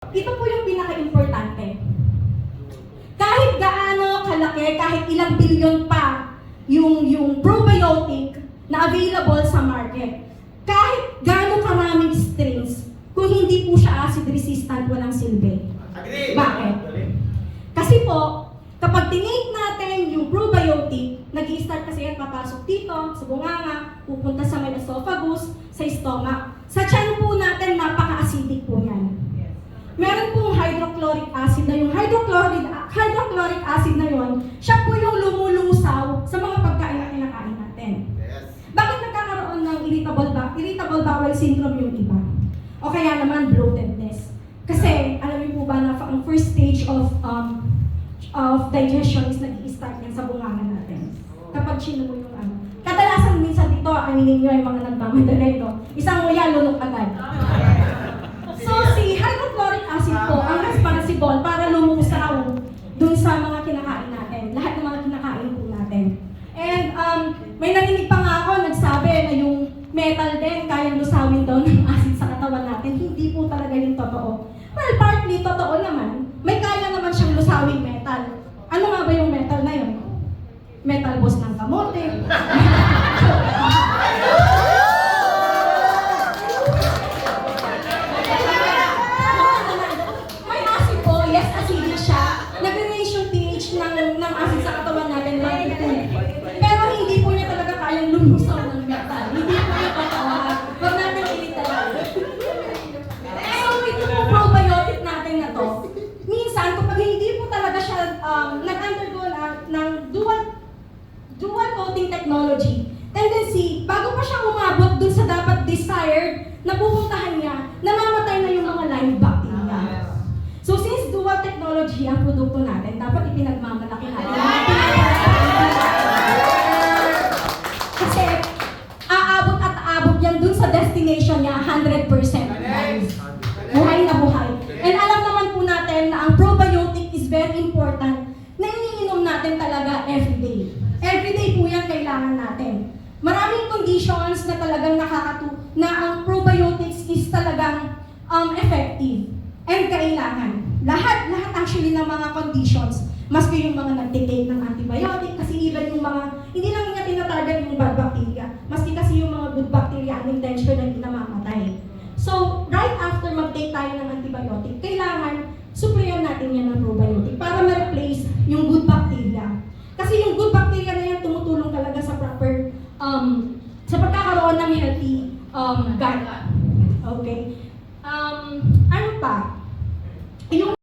Ito po yung pinaka-importante. Kahit gaano kalaki, kahit ilang bilyon pa yung probiotic na available sa market, kahit gaano karaming strains, kung hindi po siya acid resistant, walang silbi. Bakit? Kasi po, kapag tinake natin yung probiotic, nag-i-start kasi yan papasok dito, sa bunganga, pupunta sa may esophagus, sa stomach. Sa tiyan po natin, napaka-acidic po yan. Meron pong hydrochloric acid na yung hydrochloric acid na yon, siya po yung lumulusaw sa mga pagkain na kinakain natin. Bakit nagkakaroon ng irritable bowel syndrome yung iba? O kaya naman bloatedness. Kasi alam niyo po ba na ang first stage of digestion is nag-i-start yan sa bunganga natin. Kapag sino mo yung ano. Kadalasan minsan dito, aminin nyo yung mga nagmamadali, no? Isang nguya, lunok agad. So, si hydrochloric acid po ang responsible para lumusaw dun sa mga kinakain natin. Lahat ng mga kinakain po natin. And may narinig pa nga ako, nagsabi na yung metal din, kayang lusawin daw ng acid sa katawan natin. Hindi po talaga yung totoo. Well, partly totoo naman. May kaya naman siyang lusawing metal. Ano nga ba yung metal na yun? Metal boss ng kamote. May acid po, yes, acidic siya. Nag-range yung pH ng acid sa katawan natin, 1 to 2. Pero hindi po niya talaga kayang lumusaw ng metal. Hindi po yung totoo. Huwag natin ilitan. So, ito po probiotic natin na to. Minsan, kapag hindi po talaga siya nag-undergo ng dual coating technology, tendency, bago pa siya umabot dun sa dapat desired na pupuntahan niya, namamatay na yung mga live bacteria. So since dual technology ang produkto natin, dapat ipinagmamalaki natin. Kasi aabot at aabot yan dun sa destination niya 100%. Buhay na buhay. And alam naman po natin na ang probiotic is very important na iniinom natin talaga everyday. Everyday po yan kailangan natin. Maraming conditions na talagang na ang probiotics is talagang effective and kailangan. Lahat actually ng mga conditions, maski yung mga nagtitake ng antibiotic, kasi even yung mga, hindi lang niya tinatarget yung bad bacteria, maski kasi yung mga good bacteria unintentionally namamatay. So, right after mag-take tayo ng antibiotic, kailangan supplyan natin yan ng probiotic para ma-replace yung good bacteria